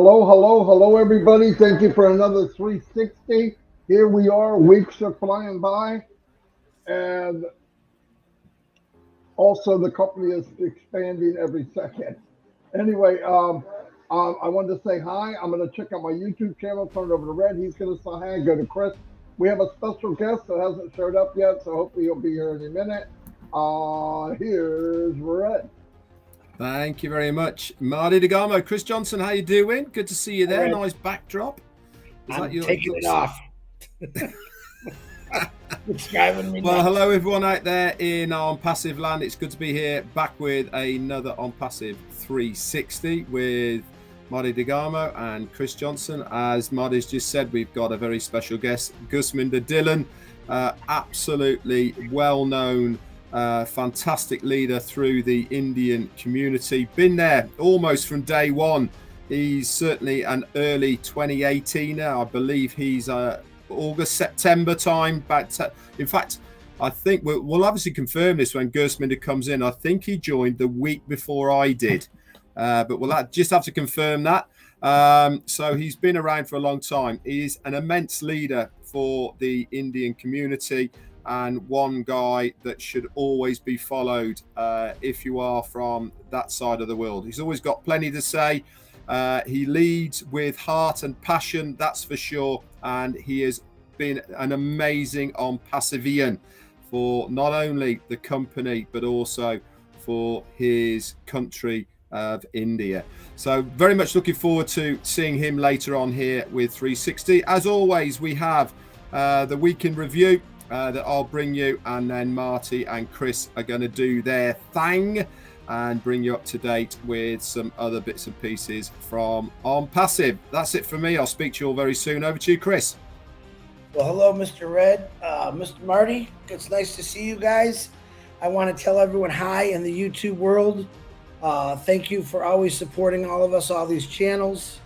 Hello, hello, hello, everybody. Thank you for another 360. Here we are. Weeks are flying by. And also, the company is expanding every second. Anyway, I wanted to say hi. I'm going to check out my YouTube channel, turn it over to Red. He's going to say hi and go to Chris. We have a special guest that hasn't showed up yet, so hopefully he'll be here in a minute. Here's Red. Thank you very much, Marty DeGamo. Chris Johnson, how you doing? Good to see you there. Right. Nice backdrop. I'm taking it off. It's driving me nuts. Well, hello everyone out there in Onpassive land. It's good to be here, back with another Onpassive 360 with Marty DeGamo and Chris Johnson. As Marty's just said, we've got a very special guest, Gursminder Dhillon, absolutely well-known, fantastic leader through the Indian community. Been there almost from day one. He's certainly an early 2018er. I believe he's August, September time. In fact, I think we'll obviously confirm this when Gursminder comes in. I think he joined the week before I did, but we'll just have to confirm that. So he's been around for a long time. He's an immense leader for the Indian community and one guy that should always be followed if you are from that side of the world. He's always got plenty to say. He leads with heart and passion, that's for sure. And he has been an amazing Onpassivian for not only the company, but also for his country of India. So very much looking forward to seeing him later on here with 360. As always, we have the week in review that I'll bring you, and then Marty and Chris are going to do their thing and bring you up to date with some other bits and pieces from Onpassive. That's it for me. I'll speak to you all very soon. Over to you, Chris. Well, hello, Mr. Red, Mr. Marty. It's nice to see you guys. I want to tell everyone hi in the YouTube world. Thank you for always supporting all of us, all these channels.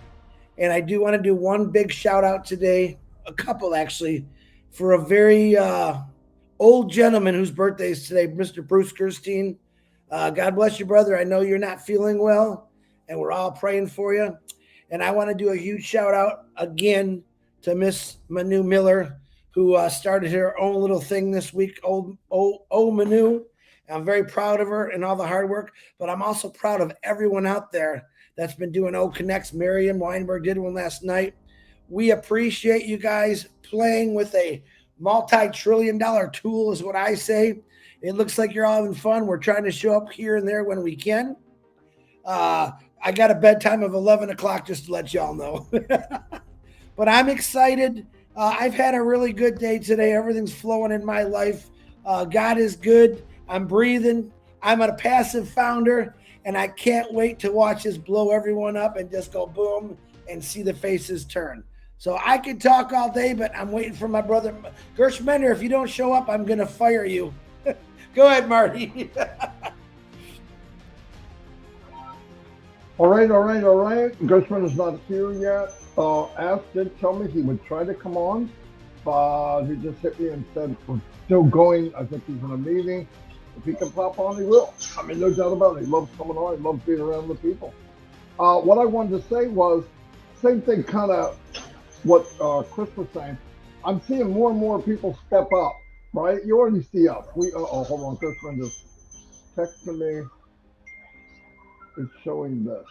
And I do want to do one big shout out today, a couple actually, for a very old gentleman whose birthday is today, Mr. Bruce Gerstein. God bless you, brother. I know you're not feeling well, and we're all praying for you. And I want to do a huge shout out again to Miss Manu Miller, who started her own little thing this week, Manu. I'm very proud of her and all the hard work, but I'm also proud of everyone out there that's been doing Connects. Miriam Weinberg did one last night. We appreciate you guys playing with a multi-trillion-dollar tool is what I say. It looks like you're all having fun. We're trying to show up here and there when we can. I got a bedtime of 11 o'clock just to let y'all know. But I'm excited. I've had a really good day today. Everything's flowing in my life. God is good. I'm breathing. I'm a passive founder, and I can't wait to watch this blow everyone up and just go boom and see the faces turn. So I could talk all day, but I'm waiting for my brother. Gursminder, if you don't show up, I'm going to fire you. Go ahead, Marty. All right. Gursminder's not here yet. Ash did tell me he would try to come on, but he just hit me and said we're still going. I think he's in a meeting. If he can pop on, he will. I mean, no doubt about it. He loves coming on. He loves being around the people. What I wanted to say was, same thing, kind of what Chris was saying. I'm seeing more and more people step up, right? You already see us. Hold on, Gursminder's texting me. It's showing this.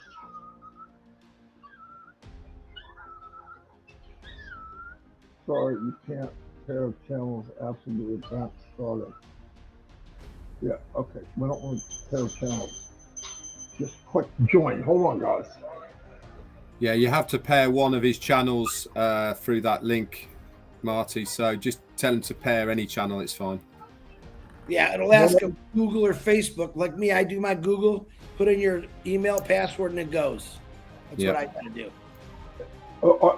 Sorry, you can't pair of channels after the event started. Yeah, okay. We don't want to pair of channels. Just click join. Hold on, guys. Yeah, you have to pair one of his channels through that link, Marty. So just tell him to pair any channel. It's fine. Yeah, it'll ask him Google or Facebook. Like me, I do my Google, put in your email password, and it goes. That's what I got to do.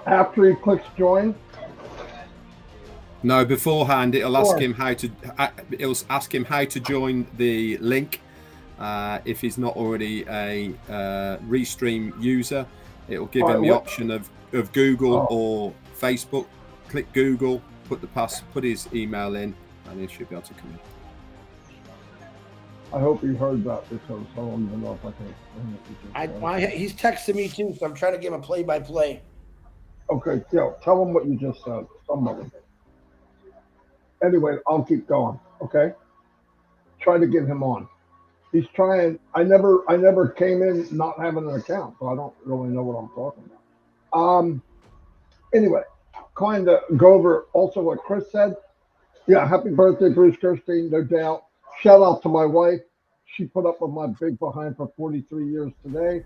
After he clicks join? No, beforehand it'll ask him how to. It'll ask him how to join the link. If he's not already a Restream user, it'll give him the option of Google or Facebook. Click Google, put his email in, and he should be able to come in. I hope he heard that because I don't even know if I can explain it. He's texting me too, so I'm trying to give him a play-by-play. Okay, tell him what you just said. Somebody. Anyway, I'll keep going. Okay, try to get him on. He's trying. I never came in not having an account, so I don't really know what I'm talking about. Anyway, kind of go over also what Chris said. Yeah, happy birthday, Bruce Kirstein, no doubt. Shout out to my wife. She put up with my big behind for 43 years today.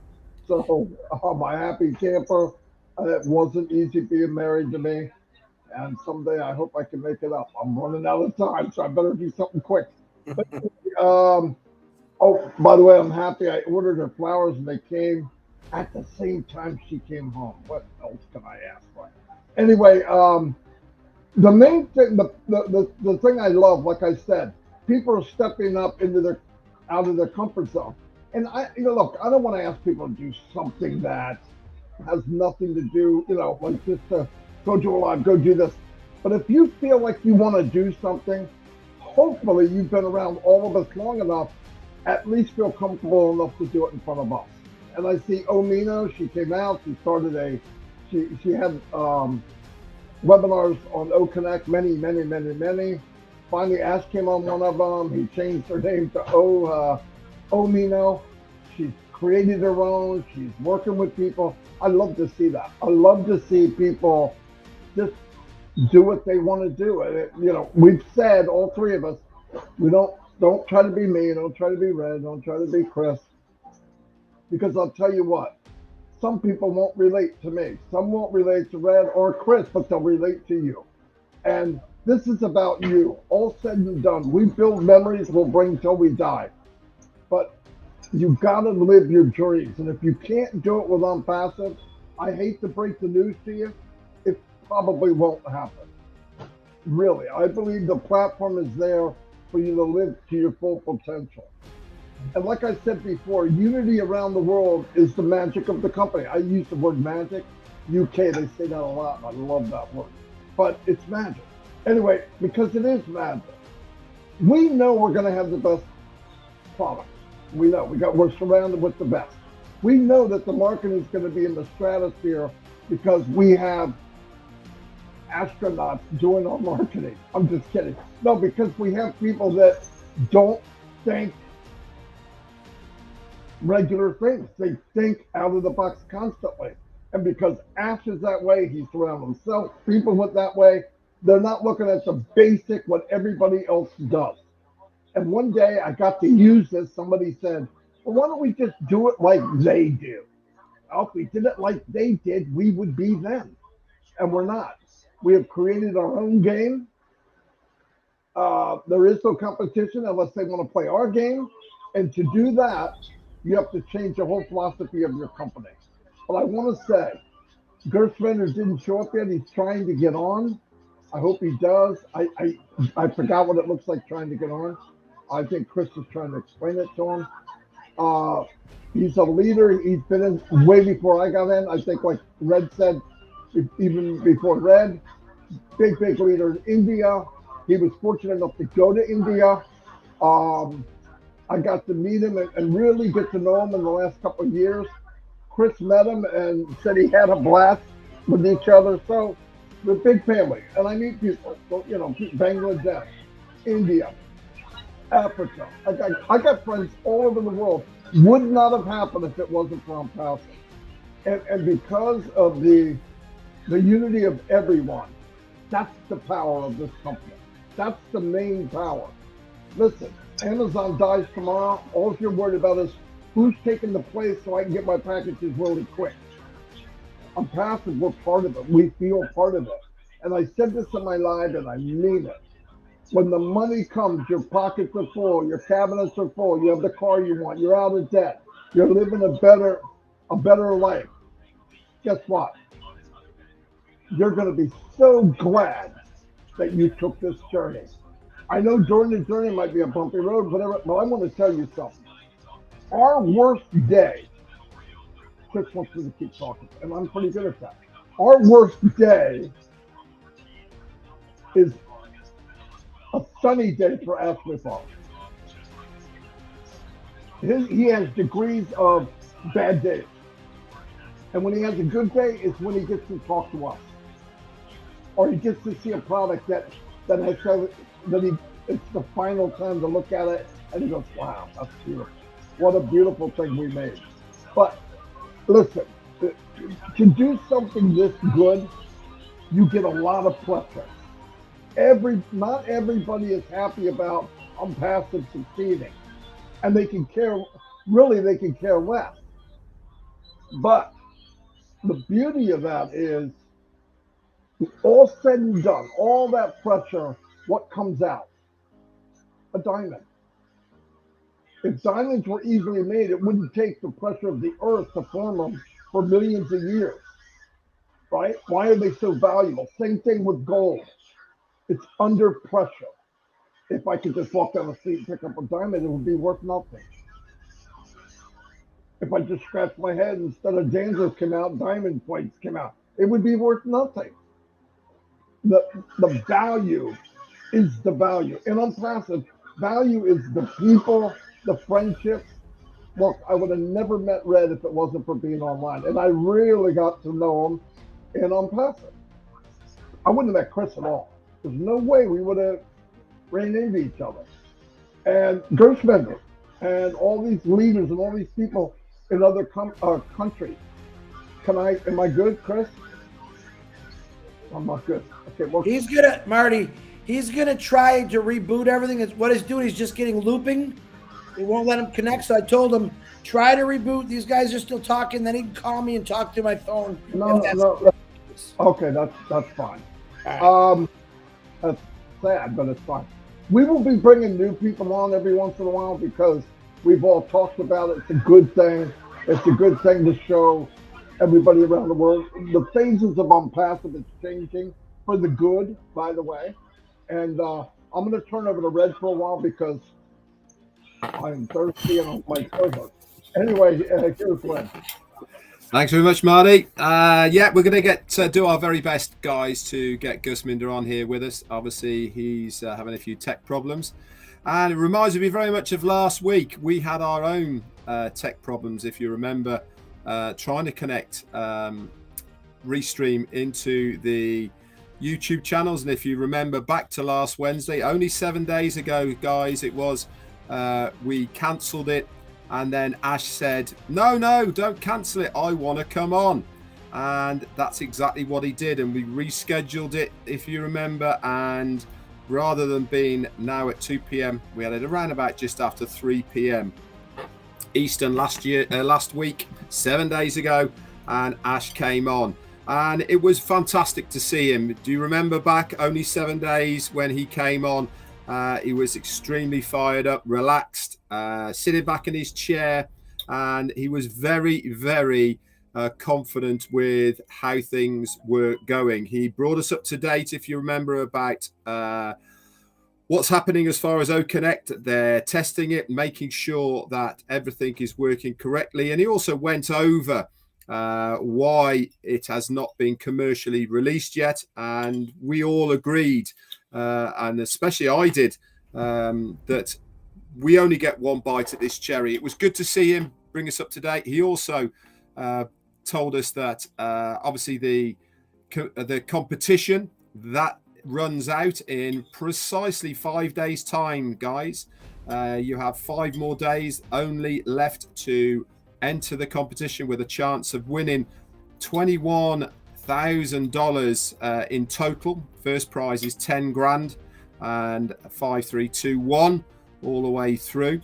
So I'm a happy camper. It wasn't easy being married to me. And someday I hope I can make it up. I'm running out of time, so I better do something quick. But, um, oh, by the way, I'm happy I ordered her flowers and they came at the same time she came home. What else can I ask for? Anyway, the main thing, the thing I love, like I said, people are stepping up into their out of their comfort zone. And look, I don't want to ask people to do something that has nothing to do, like just to go do a live, go do this. But if you feel like you want to do something, hopefully you've been around all of us long enough, at least feel comfortable enough to do it in front of us. And I see Omino, she came out, she started she had webinars on OConnect, many. Finally, Ash came on one of them. He changed her name to Omino. She's created her own. She's working with people. I love to see that. I love to see people just do what they want to do. And we've said, all three of us, we don't try to be me, don't try to be Red, don't try to be Chris, because I'll tell you what, some people won't relate to me. Some won't relate to Red or Chris, but they'll relate to you. And this is about you. All said and done, we build memories we'll bring till we die. But you gotta live your dreams. And if you can't do it with Onpassive, I hate to break the news to you, it probably won't happen. Really, I believe the platform is there for you to live to your full potential. And like I said before, unity around the world is the magic of the company. I use the word magic. UK, they say that a lot, and I love that word. But it's magic. Anyway, because it is magic. We know we're going to have the best products. We know we're surrounded with the best. We know that the marketing is going to be in the stratosphere because we have astronauts doing our marketing. I'm just kidding. No, because we have people that don't think regular things. They think out of the box constantly. And because Ash is that way, he's surrounded himself, people with that way, they're not looking at the basic, what everybody else does. And one day I got to use this. Somebody said, well, why don't we just do it like they do? Well, if we did it like they did, we would be them. And we're not. We have created our own game. There is no competition unless they want to play our game. And to do that, you have to change the whole philosophy of your company. But I want to say, Gursminder didn't show up yet. He's trying to get on. I hope he does. I forgot what it looks like trying to get on. I think Chris is trying to explain it to him. He's a leader. He's been in way before I got in. I think, like Red said, even before Red, big leader in India. He was fortunate enough to go to India. I got to meet him and really get to know him in the last couple of years. Chris met him and said he had a blast with each other. So we're a big family. And I meet people, Bangladesh, India, Africa. I got friends all over the world. Would not have happened if it wasn't for Onpassive. And because of the unity of everyone, that's the power of this company. That's the main power. Listen, Amazon dies tomorrow. All you're worried about is who's taking the place so I can get my packages really quick. Onpassive, we're part of it. We feel part of it. And I said this in my live, and I mean it. When the money comes, your pockets are full, your cabinets are full, you have the car you want, you're out of debt, you're living a better life. Guess what? You're going to be so glad that you took this journey. I know during the journey might be a bumpy road, whatever, but I want to tell you something. Our worst day, Chris wants me to keep talking, and I'm pretty good at that. Our worst day is a sunny day for Ashley Farm. he has degrees of bad days. And when he has a good day, it's when he gets to talk to us. Or he gets to see a product that has it's the final time to look at it, and he goes, wow, that's beautiful. What a beautiful thing we made. But listen, to do something this good, you get a lot of pressure. Not everybody is happy about Onpassive succeeding, and they can care less. But the beauty of that is, all said and done, all that pressure, what comes out? A diamond. If diamonds were easily made, it wouldn't take the pressure of the earth to form them for millions of years, right? Why are they so valuable? Same thing with gold. It's under pressure. If I could just walk down the street and pick up a diamond, it would be worth nothing. If I just scratched my head, instead of dandruff came out, diamond plates came out, it would be worth nothing. The value is the value. And Onpassive, value is the people, the friendships. Look, I would have never met Red if it wasn't for being online. And I really got to know him in Onpassive. I wouldn't have met Chris at all. There's no way we would have ran into each other. And Gursminder and all these leaders and all these people in other countries. Am I good, Chris? I'm not good. Okay, well, he's gonna try to reboot everything. What he's doing, he's just getting looping. It won't let him connect. So I told him, try to reboot. These guys are still talking. Then he can call me and talk to my phone. No. Okay, that's fine. Right. That's sad, but it's fine. We will be bringing new people on every once in a while because we've all talked about it. It's a good thing. It's a good thing to show everybody around the world. The phases of Onpassive is changing for the good, by the way. And I'm going to turn over to Red for a while because I'm thirsty and I'm my co-host. Anyway, here's Red. Thanks very much, Marty. Yeah, we're going to do our very best, guys, to get Gursminder on here with us. Obviously, he's having a few tech problems. And it reminds me very much of last week. We had our own tech problems, if you remember, trying to connect Restream into the YouTube channels. And if you remember back to last Wednesday, only 7 days ago, guys, it was, we cancelled it. And then Ash said, no, don't cancel it. I want to come on. And that's exactly what he did. And we rescheduled it, if you remember. And rather than being now at 2 p.m., we had it around about just after 3 p.m. Eastern last week, 7 days ago. And Ash came on. And it was fantastic to see him. Do you remember back only 7 days when he came on? He was extremely fired up, relaxed, sitting back in his chair, and he was very, very confident with how things were going. He brought us up to date, if you remember, about what's happening as far as OConnect. They're testing it, making sure that everything is working correctly. And he also went over why it has not been commercially released yet. And we all agreed, and especially I did, that we only get one bite at this cherry. It was good to see him bring us up to date. He also told us that obviously the competition that runs out in precisely 5 days time, guys. You have 5 more days only left to enter the competition with a chance of winning $21,000 in total. First prize is 10 grand and 5, 3, 2, 1 all the way through.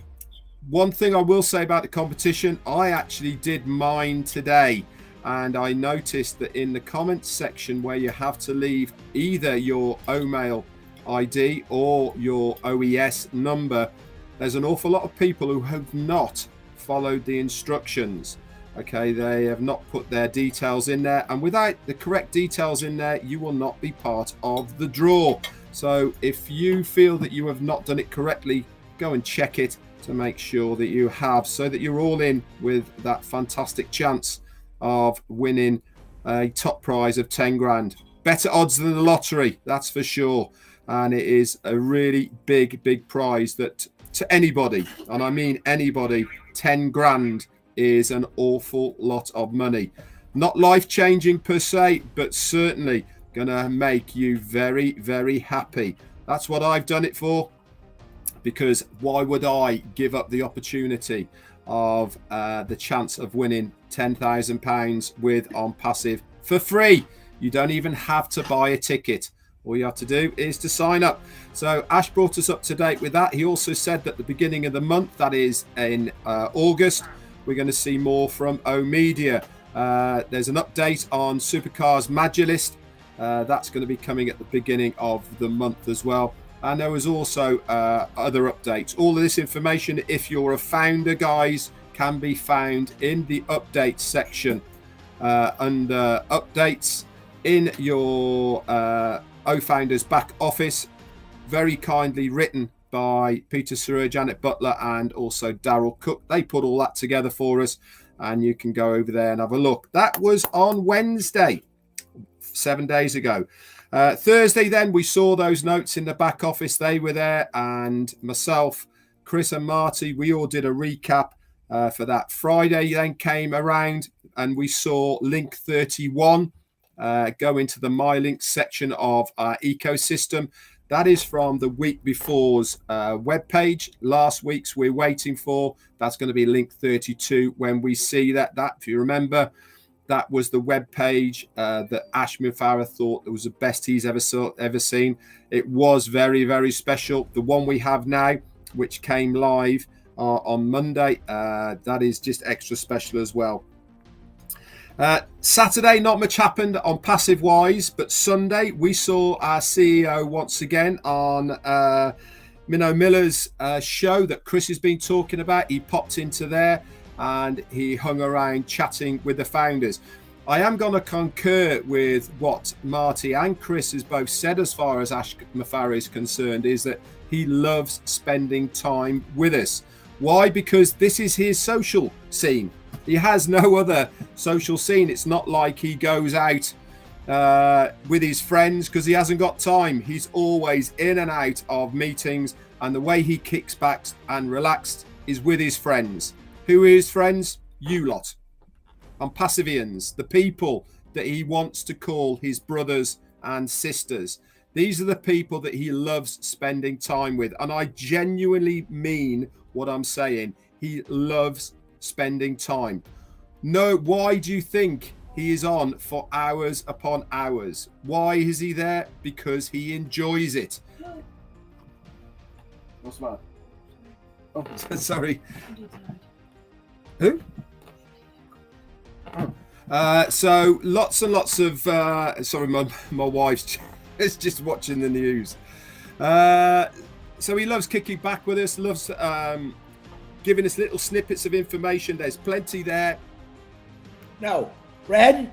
One thing I will say about the competition, I actually did mine today, and I noticed that in the comments section where you have to leave either your OMail ID or your OES number, there's an awful lot of people who have not followed the instructions. Okay, they have not put their details in there, and without the correct details in there, you will not be part of the draw. So if you feel that you have not done it correctly, go and check it to make sure that you have, so that you're all in with that fantastic chance of winning a top prize of 10 grand. Better odds than the lottery, that's for sure. And it is a really big prize that to anybody, and I mean anybody, 10 grand is an awful lot of money. Not life-changing per se, but certainly gonna make you very, very happy. That's what I've done it for, because why would I give up the opportunity of the chance of winning £10,000 with Onpassive for free? You don't even have to buy a ticket. All you have to do is to sign up. So Ash brought us up to date with that. He also said that the beginning of the month, that is in August, we're going to see more from OMedia. There's an update on Supercars Magilist. That's going to be coming at the beginning of the month as well. And there was also other updates. All of this information, if you're a founder, guys, can be found in the updates section under updates in your Ofounder's back office. Very kindly written by Peter Sergiu, Janet Butler, and also Daryl Cook. They put all that together for us, and you can go over there and have a look. That was on Wednesday, 7 days ago. Thursday, then, we saw those notes in the back office. They were there, and myself, Chris, and Marty, we all did a recap for that. Friday then came around, and we saw link 31 go into the My Links section of our ecosystem. That is from the week before's web page. Last week's we're waiting for. That's going to be link 32 when we see that. If you remember, that was the web page that Ash Mufareh thought that was the best he's ever seen. It was very, very special. The one we have now, which came live on Monday, that is just extra special as well. Saturday, not much happened on passive wise, but Sunday we saw our CEO once again on Minnow Miller's show that Chris has been talking about. He popped into there and he hung around chatting with the founders. I am going to concur with what Marty and Chris has both said as far as Ash Mufareh is concerned, is that he loves spending time with us. Why? Because this is his social scene. He has no other social scene. It's not like he goes out with his friends, because he hasn't got time. He's always in and out of meetings, and the way he kicks back and relaxed is with his friends. Who are his friends? You lot. Onpassivians, the people that he wants to call his brothers and sisters. These are the people that he loves spending time with. And I genuinely mean what I'm saying. He loves spending time. No, why do you think he is on for hours upon hours? Why is he there? Because he enjoys it. What's the matter? Oh, sorry. Who? So lots and lots of sorry, my wife's is just watching the news. So he loves kicking back with us, loves giving us little snippets of information. There's plenty there. No, Red,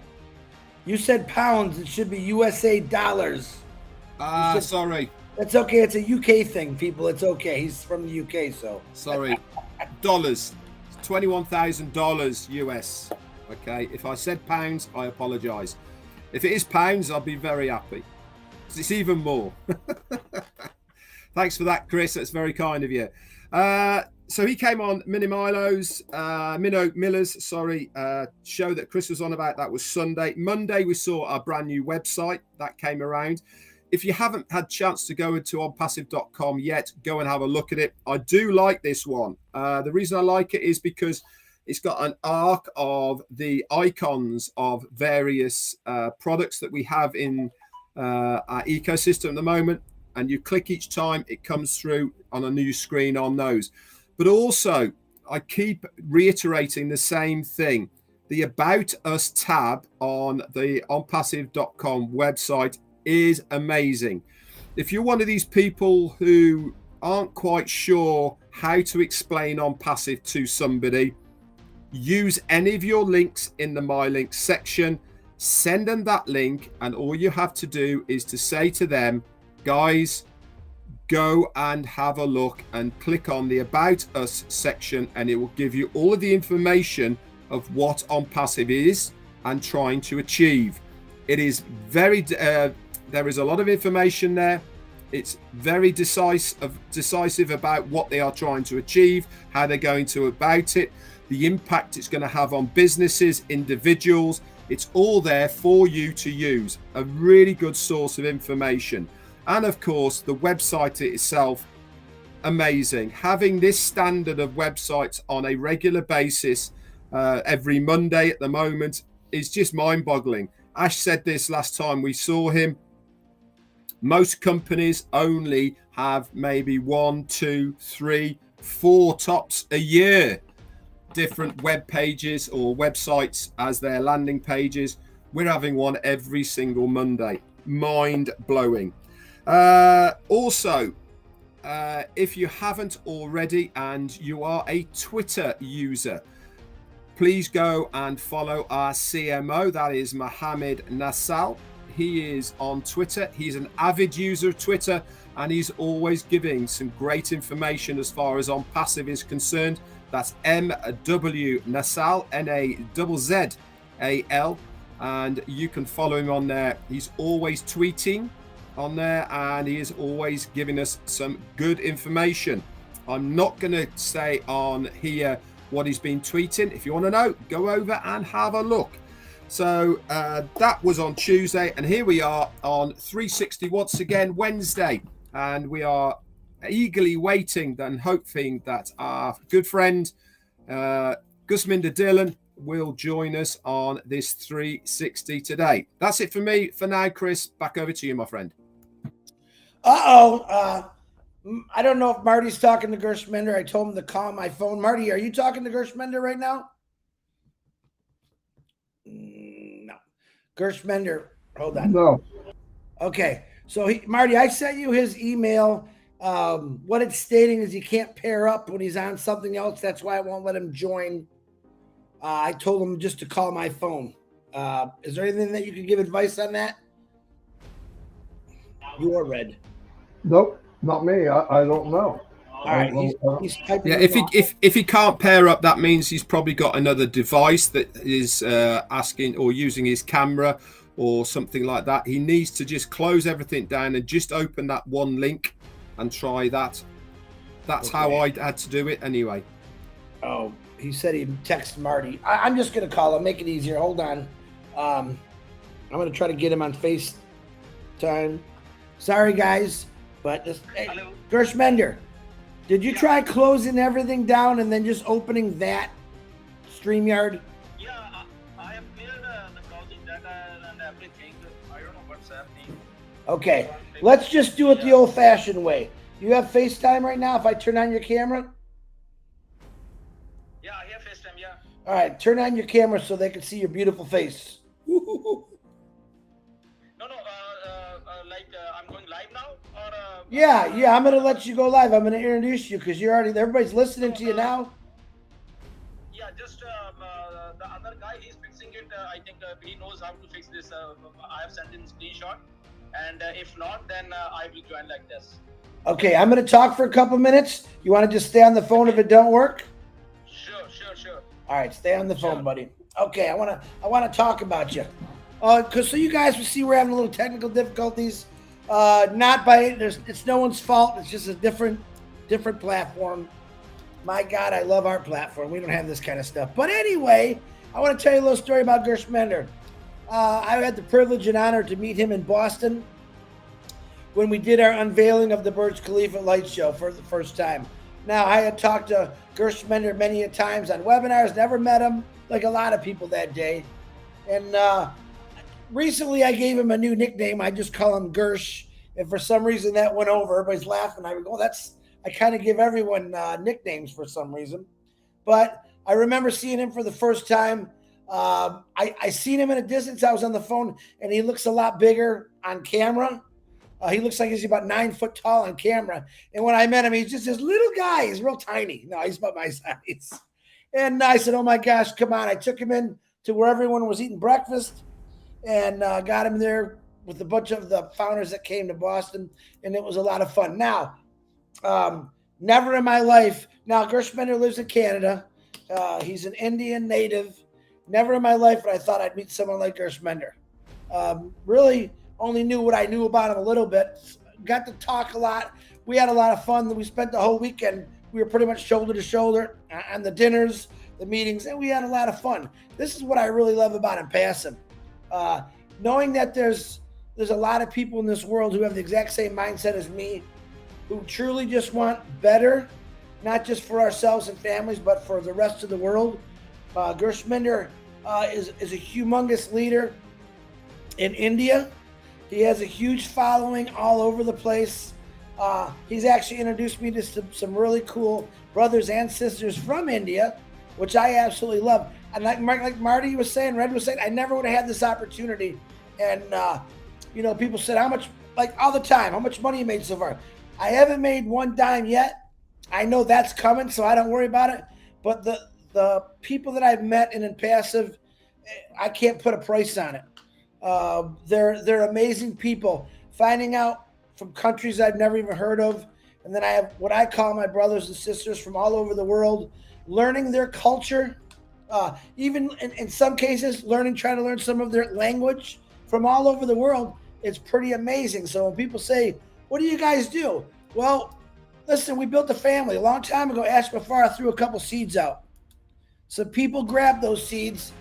you said pounds. It should be USA dollars. Sorry. That's okay. It's a UK thing, people. It's okay. He's from the UK, so. Sorry. Dollars. $21,000 US. Okay. If I said pounds, I apologize. If it is pounds, I'll be very happy. It's even more. Thanks for that, Chris. That's very kind of you. So he came on Minnow Miller's show that Chris was on about. That was Sunday. Monday, we saw our brand new website that came around. If you haven't had a chance to go into onpassive.com yet, go and have a look at it. I do like this one. The reason I like it is because it's got an arc of the icons of various products that we have in our ecosystem at the moment. And you click each time, it comes through on a new screen on those. But also, I keep reiterating the same thing. The About Us tab on the onpassive.com website is amazing. If you're one of these people who aren't quite sure how to explain Onpassive to somebody, use any of your links in the My Links section, send them that link, and all you have to do is to say to them, guys, go and have a look and click on the About Us section, and it will give you all of the information of what Onpassive is and trying to achieve. It is very, there is a lot of information there. It's very decisive about what they are trying to achieve, how they're going to about it, the impact it's going to have on businesses, individuals. It's all there for you to use. A really good source of information. And of course, the website itself, amazing. Having this standard of websites on a regular basis, every Monday at the moment, is just mind-boggling. Ash said this last time we saw him. Most companies only have maybe 1, 2, 3, 4 tops a year, different web pages or websites as their landing pages. We're having one every single Monday. Mind-blowing. Also, if you haven't already and you are a Twitter user, please go and follow our CMO. That is Mohammed Nassal. He is on Twitter. He's an avid user of Twitter, and he's always giving some great information as far as Onpassive is concerned. That's MW Nassal, Nazzal, and you can follow him on there. He's always tweeting on there, and he is always giving us some good information. I'm not going to say on here what he's been tweeting. If you want to know, go over and have a look. So that was on Tuesday, and here we are on 360 once again, Wednesday, and we are eagerly waiting and hoping that our good friend Gursminder Dhillon will join us on this 360 today. That's it for me for now, Chris. Back over to you, my friend. I don't know if Marty's talking to Gursminder. I told him to call my phone. Marty, are you talking to Gursminder right now? No. Gursminder, hold on. No. Okay. So, Marty, I sent you his email. What it's stating is he can't pair up when he's on something else. That's why I won't let him join. I told him just to call my phone. Is there anything that you could give advice on that? You are Red. Nope, not me. I don't know. All right. He's typing. Yeah, if he can't pair up, that means he's probably got another device that is asking or using his camera or something like that. He needs to just close everything down and just open that one link and try that. That's okay. How I had to do it anyway. Oh, he said he'd text Marty. I'm just going to call him, make it easier. Hold on. I'm going to try to get him on FaceTime. Sorry, guys, but this, hey, Gursminder, did you try closing everything down and then just opening that StreamYard? Yeah, I have cleared the closing data and everything. I don't know what's happening. Okay, let's just do it the old-fashioned way. You have FaceTime right now if I turn on your camera? Yeah, I have FaceTime, yeah. All right, turn on your camera so they can see your beautiful face. No, like I'm going live now? Or Yeah, I'm going to let you go live. I'm going to introduce you because everybody's listening to you now. Yeah, just the other guy, he's fixing it. I think he knows how to fix this. I have sent him a screenshot. And if not, then I will join like this. Okay, I'm going to talk for a couple minutes. You want to just stay on the phone if it don't work? Sure. All right, stay on the phone, buddy. Okay, I want to talk about you. Because so you guys will see we're having a little technical difficulties. It's no one's fault. It's just a different platform. My God, I love our platform. We don't have this kind of stuff. But anyway, I want to tell you a little story about Gursminder. I had the privilege and honor to meet him in Boston when we did our unveiling of the Burj Khalifa light show for the first time. Now, I had talked to Gursminder many a times on webinars, never met him like a lot of people that day. And recently I gave him a new nickname. I just call him Gersh. And for some reason that went over. Everybody's laughing. I go, I kind of give everyone nicknames for some reason. But I remember seeing him for the first time. I seen him in a distance. I was on the phone, and he looks a lot bigger on camera. He looks like he's about 9 foot tall on camera. And when I met him, he's just this little guy. He's real tiny. No, he's about my size. And I said, oh, my gosh, come on. I took him in to where everyone was eating breakfast and got him there with a bunch of the founders that came to Boston. And it was a lot of fun. Now, never in my life. Now, Gursminder lives in Canada. He's an Indian native. Never in my life would I thought I'd meet someone like Gursminder. Really only knew what I knew about him a little bit. got to talk a lot. We had a lot of fun. We spent the whole weekend. We were pretty much shoulder to shoulder on the dinners, the meetings, and we had a lot of fun. This is what I really love about Onpassive. Knowing that there's a lot of people in this world who have the exact same mindset as me, who truly just want better, not just for ourselves and families, but for the rest of the world. Gursminder is a humongous leader in India. He has a huge following all over the place. He's actually introduced me to some really cool brothers and sisters from India, which I absolutely love. And like Marty was saying, Red was saying, I never would have had this opportunity. And, you know, people said, how much, like all the time, how much money you made so far? I haven't made one dime yet. I know that's coming, so I don't worry about it. But the people that I've met in Onpassive, I can't put a price on it. They're amazing people. Finding out from countries I've never even heard of. And then I have what I call my brothers and sisters from all over the world, learning their culture, even in some cases, trying to learn some of their language from all over the world. It's pretty amazing. So when people say, what do you guys do? Well, listen, we built a family. A long time ago, Ash Mufareh threw a couple seeds out. So people grabbed those seeds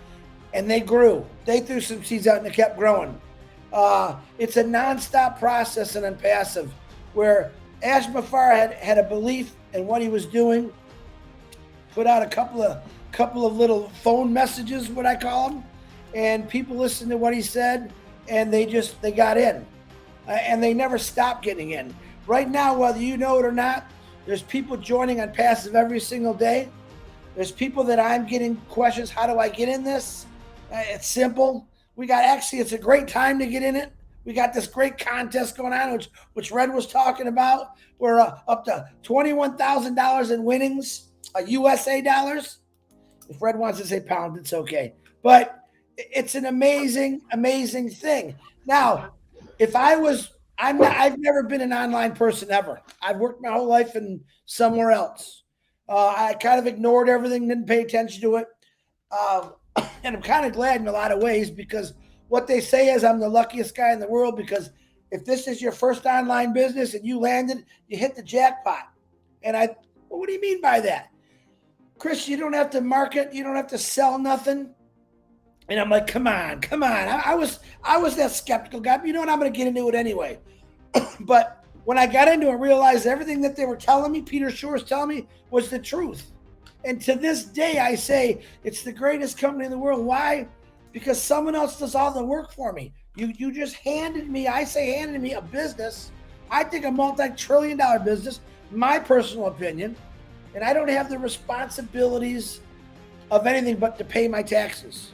and they grew. They threw some seeds out and they kept growing. It's a nonstop process in Onpassive where Ash Mufareh had a belief in what he was doing, put out a couple of little phone messages, what I call them, and people listened to what he said and they got in. And they never stopped getting in. Right now, whether you know it or not, there's people joining Onpassive every single day. There's people that I'm getting questions, how do I get in this? It's simple. It's a great time to get in it. We got this great contest going on, which Red was talking about. We're up to $21,000 in winnings, USA dollars. If Red wants to say pound, it's okay. But it's an amazing, amazing thing. Now, I've never been an online person ever. I've worked my whole life in somewhere else. I kind of ignored everything, didn't pay attention to it. And I'm kind of glad in a lot of ways, because what they say is I'm the luckiest guy in the world, because if this is your first online business and you landed, you hit the jackpot. And well, what do you mean by that? Chris, you don't have to market. You don't have to sell nothing. And I'm like, come on. I was that skeptical guy. But you know what? I'm going to get into it anyway. But when I got into it, I realized everything that they were telling me, Peter Shore's telling me, was the truth. And to this day, I say it's the greatest company in the world. Why? Because someone else does all the work for me. You just handed me a business. I think a multi-trillion-dollar business, my personal opinion, and I don't have the responsibilities of anything but to pay my taxes.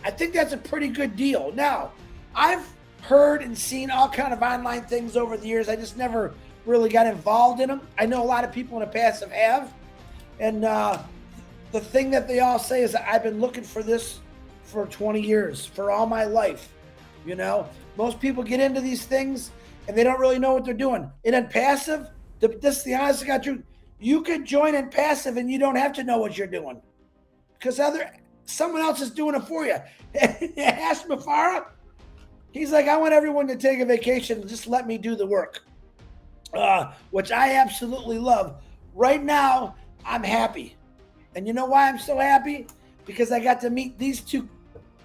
I think that's a pretty good deal. Now, I've heard and seen all kind of online things over the years. I just never really got involved in them. I know a lot of people in Onpassive have. And the thing that they all say is that I've been looking for this for 20 years, for all my life. You know, most people get into these things and they don't really know what they're doing. In Onpassive, this is the honest to God truth, you could join Onpassive and you don't have to know what you're doing, because someone else is doing it for you. Ash Mufareh, he's like, I want everyone to take a vacation and just let me do the work, which I absolutely love. Right now, I'm happy. And you know why I'm so happy? Because I got to meet these two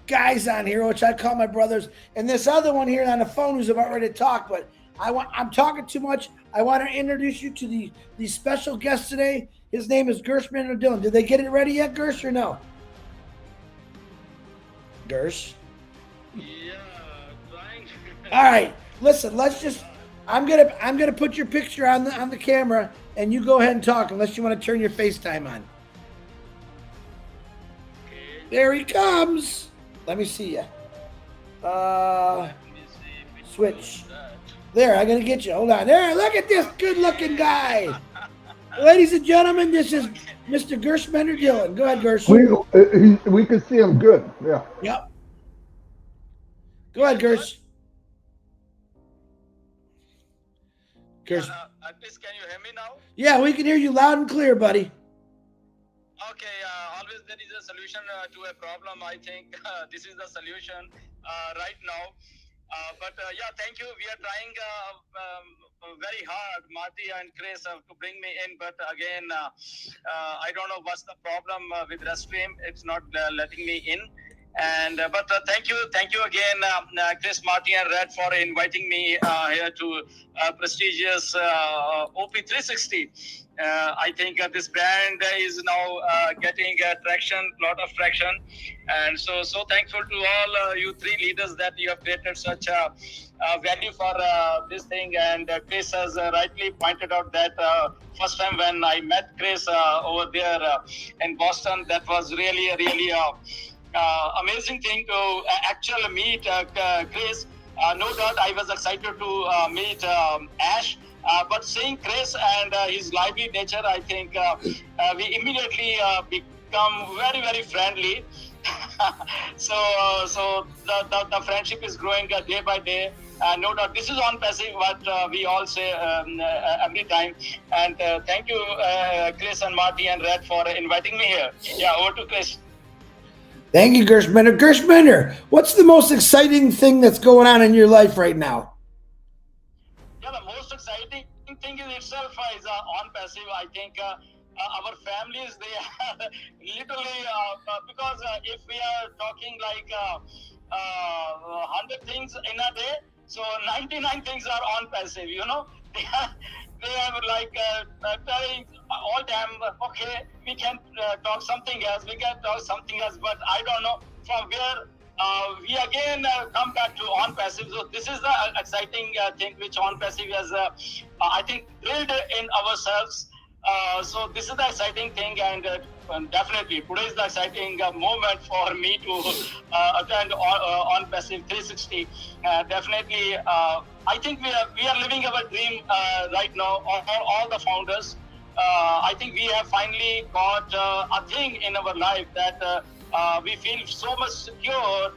guys on here, which I call my brothers, and this other one here on the phone who's about ready to talk, but I'm talking too much. I want to introduce you to the special guest today. His name is Gursminder Dhillon. Did they get it ready yet, Gurs, or no? Gurs? Yeah, trying. All right. Listen, I'm gonna put your picture on the camera, and you go ahead and talk, unless you want to turn your FaceTime on. Okay. There he comes. Let me see you. Let me see which Switch. one is that. There, I'm gonna get you. Hold on. There, look at this good-looking guy. Ladies and gentlemen, this is Mr. Gursminder Dhillon. Go ahead, Gurs. We can see him good. Yeah. Yep. Go ahead, Gurs. Gurs. Please, can you hear me now? Yeah, we can hear you loud and clear, buddy. Okay, always there is a solution to a problem. I think this is the solution right now. Yeah, thank you. We are trying very hard, Marty and Chris, to bring me in. But again, I don't know what's the problem with Restream. It's not letting me in. And thank you again, Chris, Marty, and Red for inviting me here to prestigious OP360. I think this brand is now getting traction, lot of traction, and so thankful to all you three leaders that you have created such value for this thing. And Chris has rightly pointed out that first time when I met Chris over there in Boston, that was really amazing thing to actually meet Chris. No doubt I was excited to meet Ash. But seeing Chris and his lively nature, I think we immediately become very friendly. So the friendship is growing day by day. No doubt, this is Onpassive, what we all say every time. And thank you, Chris and Marty and Red, for inviting me here. Yeah, over to Chris. Thank you, Gursminder. Gursminder, what's the most exciting thing that's going on in your life right now? Yeah, the most exciting thing in itself is Onpassive. I think our families, they are literally, because if we are talking like 100 things in a day, so 99 things are Onpassive, you know. They are like telling all time, okay, we can talk something else, but I don't know from where we again come back to Onpassive. So this is the exciting thing which Onpassive has, I think, drilled in ourselves. So this is the exciting thing, and definitely today is the exciting moment for me to attend Onpassive 360. Definitely, I think we are living our dream right now. All the founders, I think we have finally got a thing in our life that we feel so much secure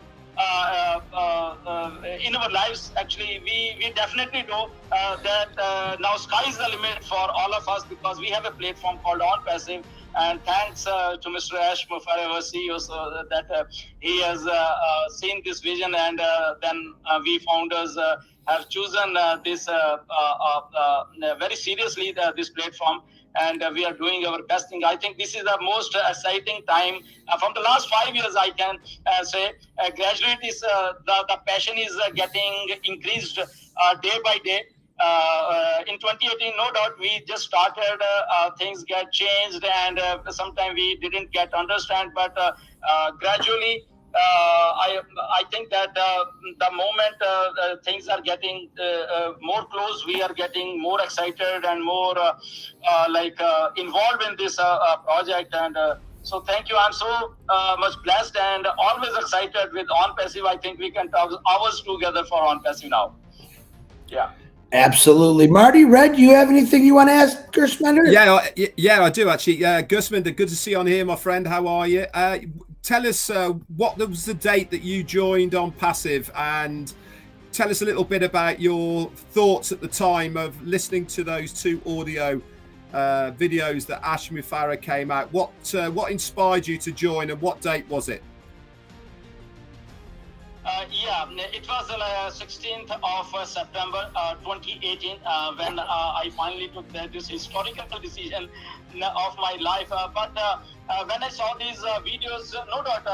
in our lives. Actually, we definitely know that now sky is the limit for all of us, because we have a platform called Onpassive. And thanks to Mr. Ash Mufareh, our CEO, so that he has seen this vision, and then we founders have chosen this very seriously, this platform. And we are doing our best thing. I think this is the most exciting time from the last 5 years. I can say gradually the passion is getting increased day by day. In 2018, no doubt, we just started, things get changed, and sometimes we didn't get understand, but gradually, I think that the moment things are getting more close, we are getting more excited and more involved in this project. And so thank you. I'm so much blessed and always excited with Onpassive. I think we can talk hours together for Onpassive now. Yeah. Absolutely. Marty, Red, you have anything you want to ask Gursminder? Yeah, I do actually. Gursminder, good to see you on here, my friend. How are you? Tell us what was the date that you joined Onpassive, and tell us a little bit about your thoughts at the time of listening to those two audio videos that Ash Mufareh came out. What inspired you to join, and what date was it? Yeah, it was 16th of September 2018 when I finally took this historical decision of my life. But when I saw these videos, no doubt,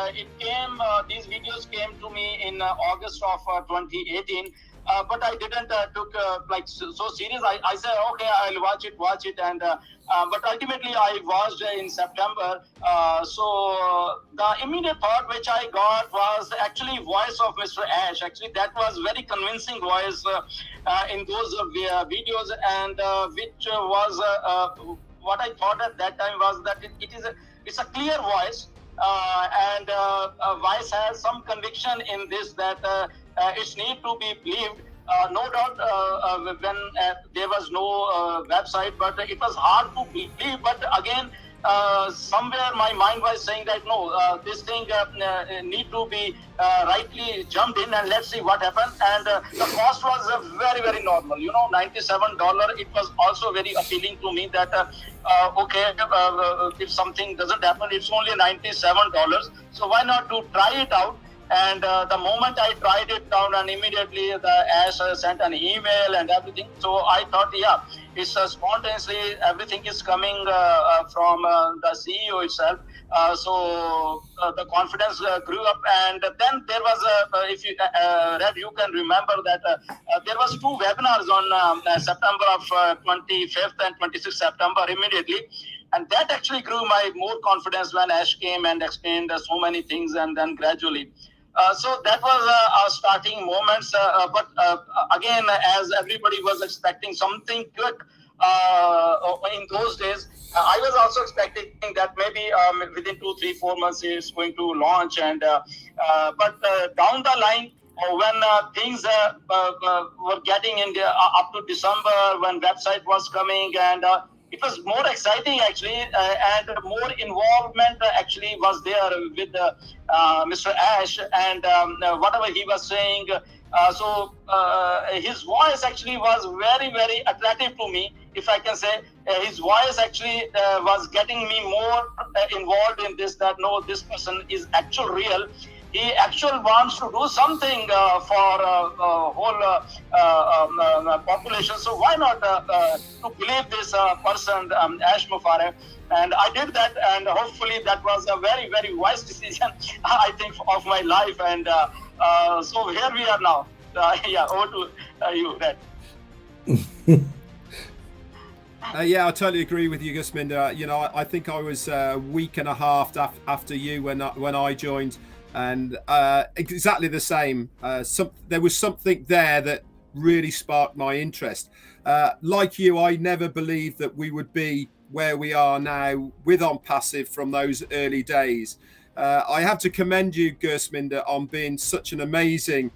these videos came to me in August of 2018. But I didn't took so serious. I said, okay, I'll watch it, and but ultimately I watched in September. So the immediate thought which I got was actually voice of Mr. Ash. Actually, that was very convincing voice in those videos, and which was what I thought at that time was that it's a clear voice. And voice has some conviction in this, that it need to be believed. No doubt when there was no website, but it was hard to believe. But again, somewhere my mind was saying that no, this thing need to be rightly jumped in, and let's see what happens. And the cost was very normal, $97. It was also very appealing to me that okay, if something doesn't happen, it's only $97, so why not to try it out. And the moment I tried it down, and immediately the Ash sent an email and everything. So I thought, yeah, it's spontaneously, everything is coming from the CEO itself. So the confidence grew up, and then there was if you Red, you can remember that there was 2 webinars on September of 25th and 26th September immediately, and that actually grew my more confidence when Ash came and explained so many things, and then gradually. So that was our starting moments. But again, as everybody was expecting something quick in those days, I was also expecting that maybe within 2, 3, 4 months it's going to launch. And but down the line, when things were getting in up to December, when website was coming, and it was more exciting actually, and more involvement actually was there with Mr. Ash, and whatever he was saying. So his voice actually was very, very attractive to me, if I can say. His voice actually was getting me more involved in this, that no, this person is actual real. He actually wants to do something for whole population. So why not to believe this person, Ash Mufareh? And I did that, and hopefully that was a very, very wise decision, I think, of my life. And so here we are now. Yeah, over to you, Red. Yeah, I totally agree with you, Gursminder. You know, I think I was a week and a half after you when I joined, and exactly the same. There was something there that really sparked my interest. Like you, I never believed that we would be where we are now with Onpassive from those early days. I have to commend you, Gursminder, on being such an amazing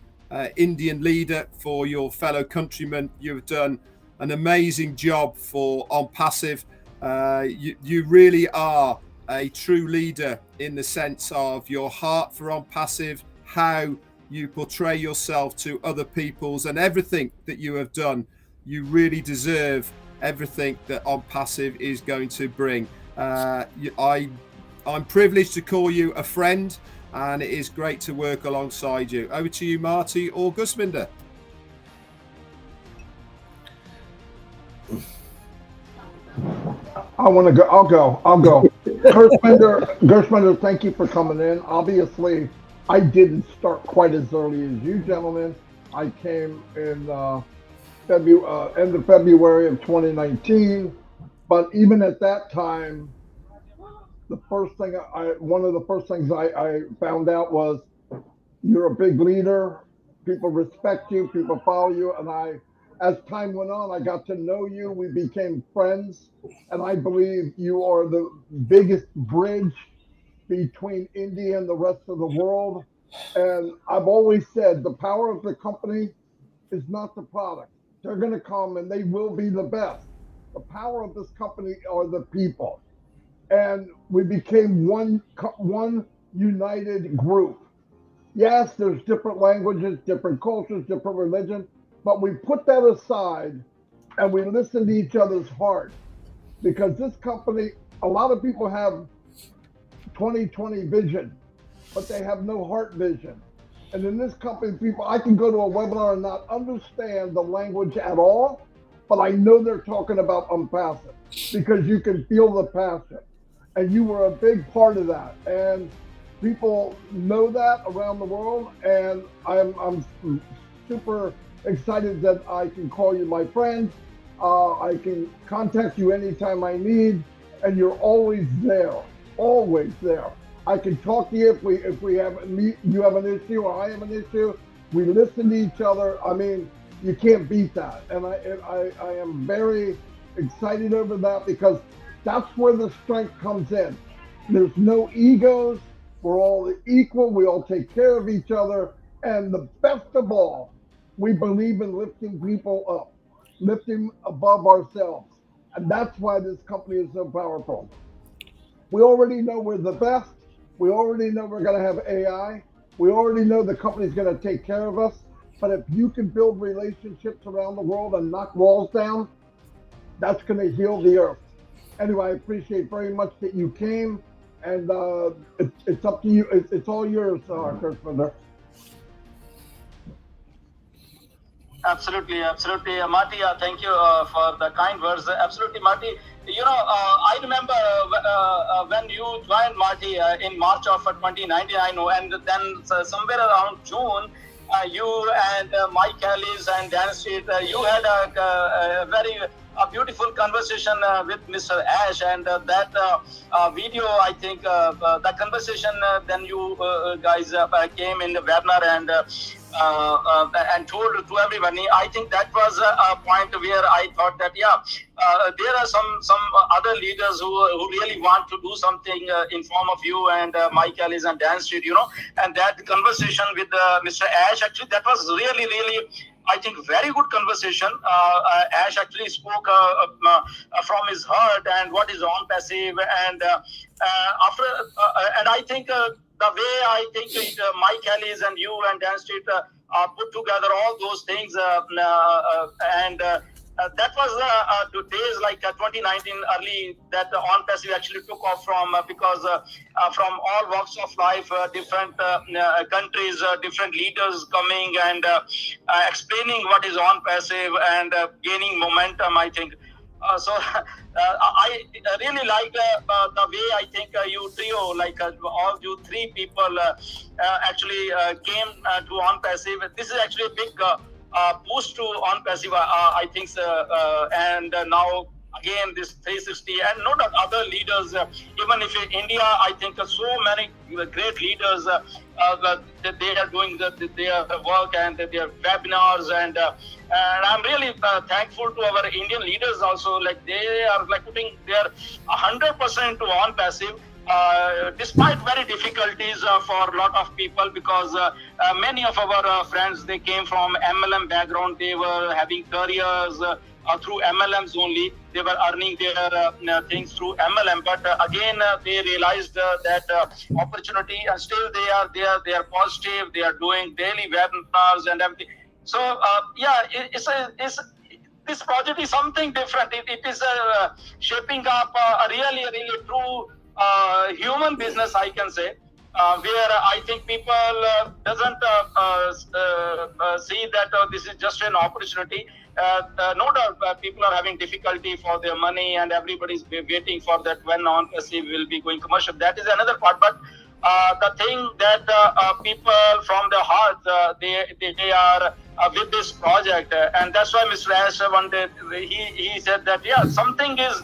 Indian leader for your fellow countrymen. You've done an amazing job for Onpassive. You really are a true leader in the sense of your heart for Onpassive, how you portray yourself to other people's, and everything that you have done. You really deserve everything that Onpassive is going to bring. I'm privileged to call you a friend, and it is great to work alongside you. Over to you, Marty or Gursminder. I want to go. I'll go. Gursminder, thank you for coming in. Obviously, I didn't start quite as early as you gentlemen. I came in end of February of 2019. But even at that time, one of the first things I found out was you're a big leader. People respect you. People follow you. And as time went on, I got to know you. We became friends. And I believe you are the biggest bridge between India and the rest of the world. And I've always said the power of the company is not the product. They're going to come and they will be the best. The power of this company are the people. And we became one united group. Yes, there's different languages, different cultures, different religions, but we put that aside and we listen to each other's heart. Because this company, a lot of people have 20/20 vision, but they have no heart vision. And in this company, I can go to a webinar and not understand the language at all, but I know they're talking about Onpassive because you can feel the passion. And you were a big part of that. And people know that around the world. And I'm super excited that I can call you my friend. I can contact you anytime I need, and you're always there, always there. I can talk to you if you have an issue or I have an issue. We listen to each other. I mean, you can't beat that. And I am very excited over that because that's where the strength comes in. There's no egos. We're all equal. We all take care of each other. And the best of all, we believe in lifting people up, lifting above ourselves. And that's why this company is so powerful. We already know we're the best. We already know we're going to have AI. We already know the company's going to take care of us. But if you can build relationships around the world and knock walls down, that's going to heal the earth. Anyway, I appreciate very much that you came. and it's up to you. It's all yours, Gursminder. Absolutely, absolutely. Marty, thank you for the kind words. Absolutely, Marty. You know, I remember when you joined, Marty, in March of 2019, I know, and then somewhere around June, you and Mike Ellis and Dan Street, you had a very beautiful conversation with Mr. Ash, and that video, I think, the conversation, then you guys came in the webinar and told to everybody. I think that was a point where I thought that, yeah, there are some other leaders who really want to do something in form of you and Mike Ellis and Dan Street, you know, and that conversation with Mr. Ash, actually, that was really, really, I think, very good conversation. Ash actually spoke from his heart and what is Onpassive, and and I think the way I think Mike Ellis and you and Dan Street put together all those things, and that was days like 2019 early that Onpassive actually took off from, because from all walks of life, different countries, different leaders coming and explaining what is Onpassive and gaining momentum, I think. So I really like the way I think you trio, like all you three people actually came to Onpassive. This is actually a big boost to Onpassive, I think, and now again this 360 and no doubt other leaders, even if in India, I think so many great leaders they are doing their work and their webinars, and I'm really thankful to our Indian leaders also, like they are like putting their 100% to Onpassive. Despite very difficulties for a lot of people, because many of our friends, they came from MLM background, they were having careers through MLMs only, they were earning their things through MLM, but again they realized that opportunity, and still they are positive, they are doing daily webinars and everything. So yeah, this project is something different. It is shaping up a really true human business, I can say, where I think people doesn't see that this is just an opportunity. No doubt people are having difficulty for their money, and everybody's waiting for that when Onpassive will be going commercial. That is another part, but the thing that people from their heart, they are with this project, and that's why Mr. Ash one day he said that, yeah, something is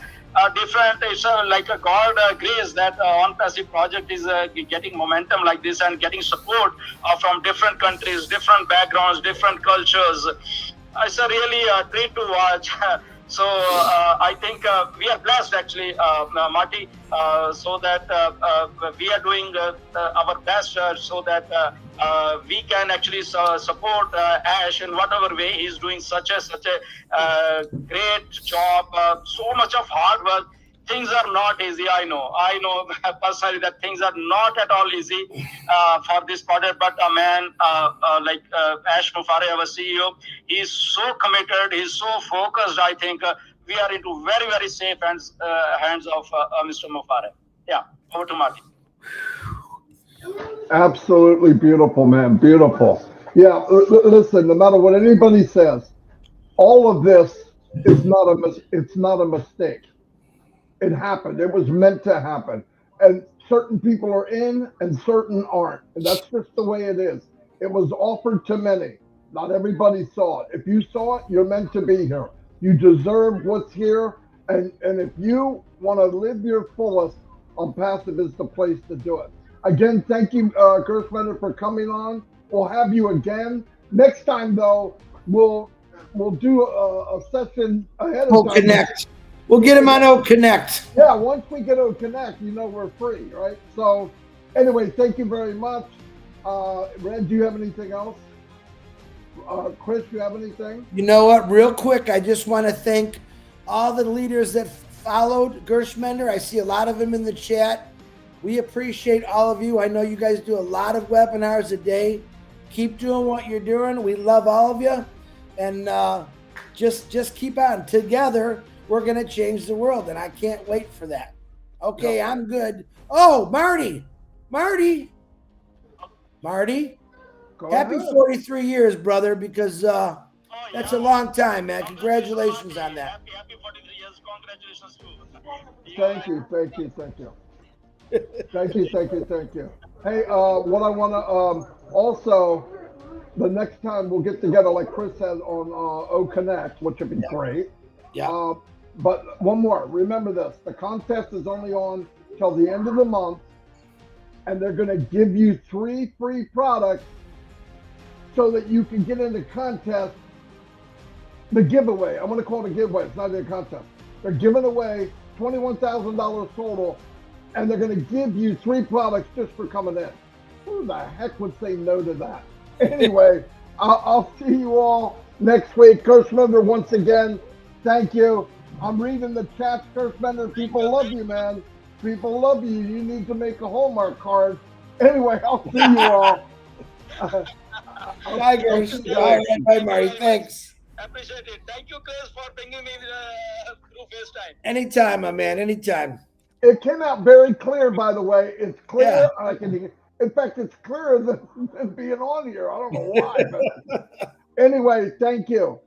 different. It's like a God grace that Onpassive project is getting momentum like this and getting support from different countries, different backgrounds, different cultures. It's a really treat to watch. So I think we are blessed, actually, Marty, so that we are doing our best so that we can actually support Ash in whatever way. He's doing such a great job, so much of hard work. Things are not easy. I know personally that things are not at all easy for this project, but a man like Ash Mufareh, our CEO, he's so committed, he's so focused. I think we are into very safe hands of Mr. Mufareh. Yeah, over to Marty. Absolutely beautiful, man. Beautiful. Yeah, listen, no matter what anybody says, all of this is not a mistake. It happened. It was meant to happen. And certain people are in and certain aren't. And that's just the way it is. It was offered to many. Not everybody saw it. If you saw it, you're meant to be here. You deserve what's here. And if you want to live your fullest, Onpassive is the place to do it. Again, thank you, Gursminder, for coming on. We'll have you again. Next time, though, we'll do a session ahead of time. Connect. We'll get him on OConnect. Yeah, once we get OConnect, we're free, right? So anyway, thank you very much. Red, do you have anything else? Chris, you have anything? You know what? Real quick, I just want to thank all the leaders that followed Gursminder. I see a lot of them in the chat. We appreciate all of you. I know you guys do a lot of webinars a day. Keep doing what you're doing. We love all of you. And just keep on. Together, we're going to change the world, and I can't wait for that. Okay, I'm good. Oh, Marty. Go Happy ahead. 43 years, brother, because that's a long time, man. Congratulations on Marty. that. Happy 43 years. Congratulations too. Thank you. Thank you. Hey, what I want to also, the next time we'll get together, like Chris said, on OConnect, which would be great. Yeah. But one more. Remember this: the contest is only on till the end of the month, and they're going to give you 3 free products so that you can get in the contest. The giveaway. I'm going to call it a giveaway. It's not even a contest. They're giving away $21,000 total, and they're going to give you 3 products just for coming in. Who the heck would say no to that? Anyway, I'll see you all next week. Gursminder, once again, thank you. I'm reading the chat, Gursminder. People love you, man. People love you. You need to make a Hallmark card. Anyway, I'll see you all. Bye, guys. Bye, Marty. Thanks. Appreciate it. Thank you, Chris, for bringing me through FaceTime. Anytime, my man. Anytime. It came out very clear, by the way. It's clear. Yeah. I can, in fact, it's clearer than being on here. I don't know why. But anyway, thank you.